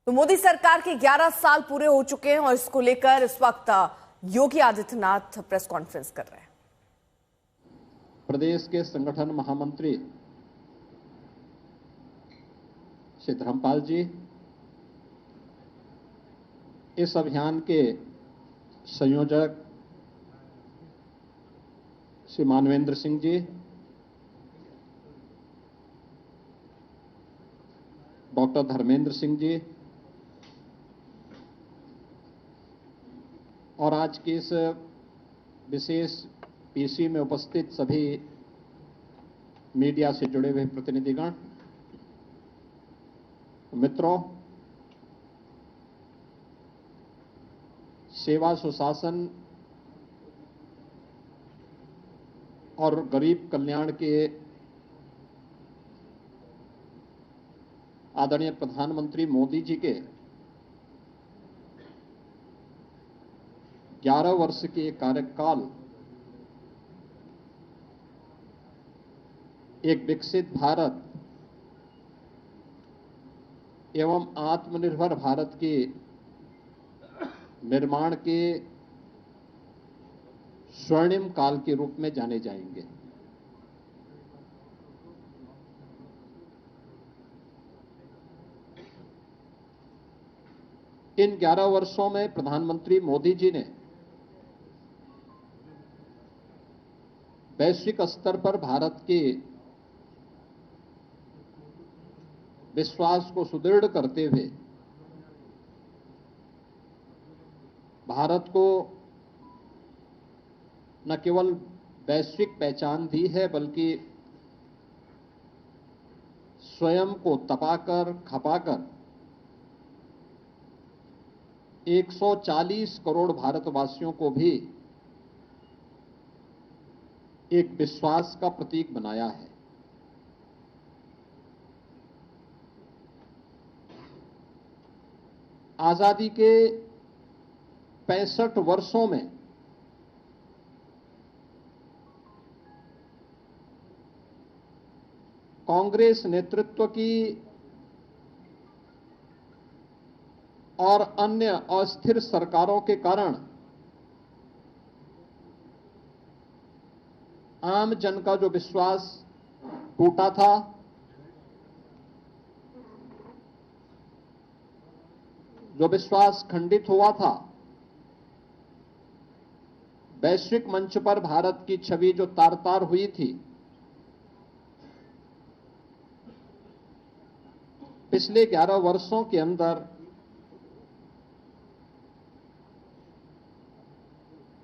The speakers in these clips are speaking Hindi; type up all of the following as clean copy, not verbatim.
तो मोदी सरकार के 11 साल पूरे हो चुके हैं और इसको लेकर इस वक्त योगी आदित्यनाथ प्रेस कॉन्फ्रेंस कर रहे हैं। प्रदेश के संगठन महामंत्री श्री धर्मपाल जी, इस अभियान के संयोजक श्री मानवेंद्र सिंह जी, डॉक्टर धर्मेंद्र सिंह जी और आज की इस विशेष पीसी में उपस्थित सभी मीडिया से जुड़े हुए प्रतिनिधिगण, मित्रों, सेवा सुशासन और गरीब कल्याण के आदरणीय प्रधानमंत्री मोदी जी के 11 वर्ष के कार्यकाल एक विकसित भारत एवं आत्मनिर्भर भारत के निर्माण के स्वर्णिम काल के रूप में जाने जाएंगे। इन 11 वर्षों में प्रधानमंत्री मोदी जी ने वैश्विक स्तर पर भारत के विश्वास को सुदृढ़ करते हुए भारत को न केवल वैश्विक पहचान दी है, बल्कि स्वयं को तपाकर खपाकर 140 करोड़ भारतवासियों को भी एक विश्वास का प्रतीक बनाया है। आजादी के 65 वर्षों में कांग्रेस नेतृत्व की और अन्य अस्थिर सरकारों के कारण आम जन का जो विश्वास टूटा था, जो विश्वास खंडित हुआ था, वैश्विक मंच पर भारत की छवि जो तार-तार हुई थी, पिछले 11 वर्षों के अंदर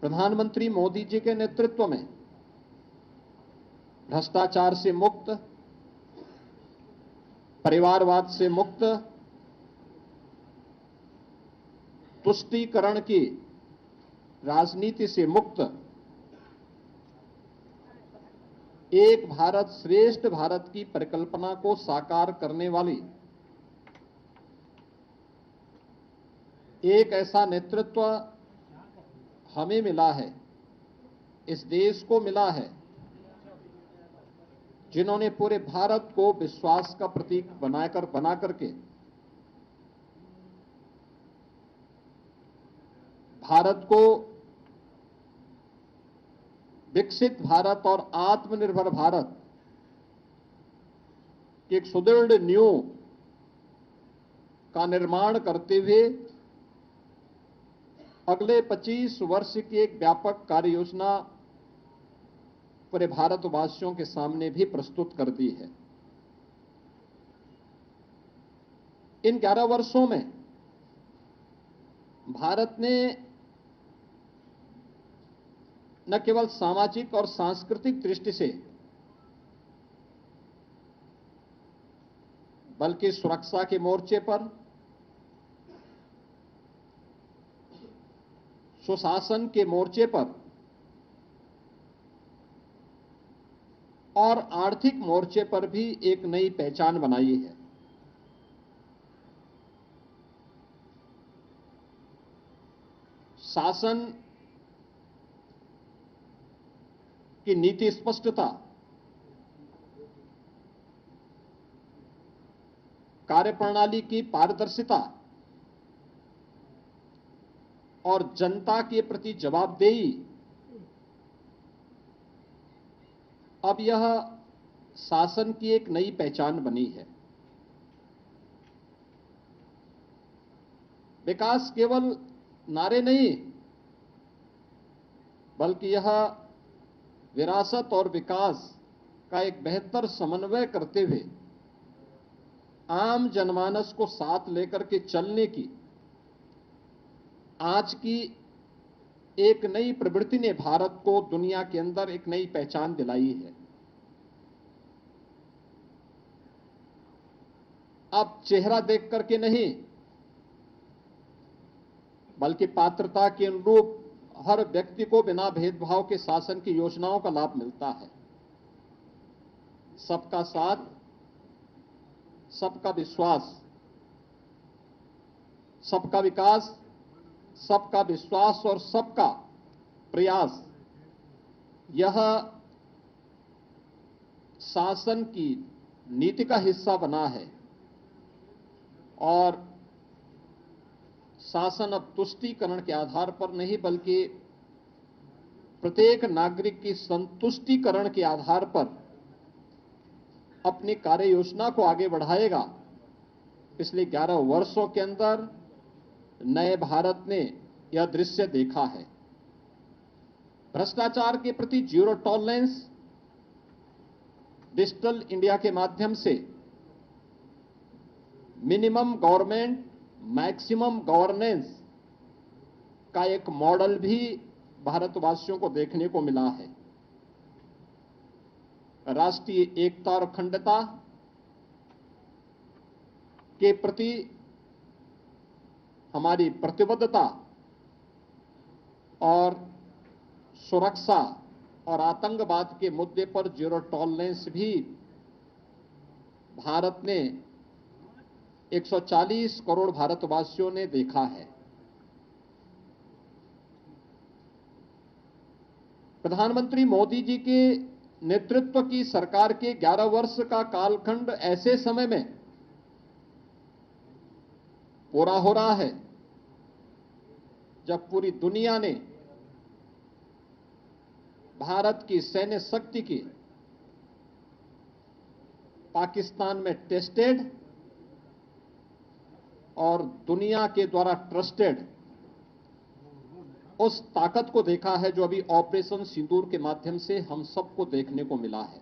प्रधानमंत्री मोदी जी के नेतृत्व में भ्रष्टाचार से मुक्त, परिवारवाद से मुक्त, तुष्टीकरण की राजनीति से मुक्त, एक भारत श्रेष्ठ भारत की परिकल्पना को साकार करने वाली एक ऐसा नेतृत्व हमें मिला है, इस देश को मिला है, जिन्होंने पूरे भारत को विश्वास का प्रतीक बना करके भारत को विकसित भारत और आत्मनिर्भर भारत की एक सुदृढ़ नींव का निर्माण करते हुए अगले 25 वर्ष की एक व्यापक कार्य योजना पूरे भारतवासियों के सामने भी प्रस्तुत कर दी है। इन 11 वर्षों में भारत ने न केवल सामाजिक और सांस्कृतिक दृष्टि से, बल्कि सुरक्षा के मोर्चे पर, सुशासन के मोर्चे पर और आर्थिक मोर्चे पर भी एक नई पहचान बनाई है। शासन की नीति स्पष्टता, कार्यप्रणाली की पारदर्शिता और जनता के प्रति जवाबदेही अब यह शासन की एक नई पहचान बनी है। विकास केवल नारे नहीं, बल्कि यह विरासत और विकास का एक बेहतर समन्वय करते हुए आम जनमानस को साथ लेकर के चलने की आज की एक नई प्रवृत्ति ने भारत को दुनिया के अंदर एक नई पहचान दिलाई है। अब चेहरा देख करके नहीं, बल्कि पात्रता के अनुरूप हर व्यक्ति को बिना भेदभाव के शासन की योजनाओं का लाभ मिलता है। सबका साथ, सबका विश्वास, सबका विकास, सबका विश्वास और सबका प्रयास, यह शासन की नीति का हिस्सा बना है। और शासन अब तुष्टीकरण के आधार पर नहीं, बल्कि प्रत्येक नागरिक की संतुष्टीकरण के आधार पर अपनी कार्य योजना को आगे बढ़ाएगा। पिछले 11 वर्षों के अंदर नए भारत ने यह दृश्य देखा है। भ्रष्टाचार के प्रति जीरो टॉलरेंस, डिजिटल इंडिया के माध्यम से मिनिमम गवर्नमेंट मैक्सिमम गवर्नेंस का एक मॉडल भी भारतवासियों को देखने को मिला है। राष्ट्रीय एकता और अखंडता के प्रति हमारी प्रतिबद्धता और सुरक्षा और आतंकवाद के मुद्दे पर जीरो टॉलरेंस भी भारत ने 140 करोड़ भारतवासियों ने देखा है। प्रधानमंत्री मोदी जी के नेतृत्व की सरकार के 11 वर्ष का कालखंड ऐसे समय में पूरा हो रहा है जब पूरी दुनिया ने भारत की सैन्य शक्ति की पाकिस्तान में टेस्टेड और दुनिया के द्वारा ट्रस्टेड उस ताकत को देखा है जो अभी ऑपरेशन सिंदूर के माध्यम से हम सबको देखने को मिला है।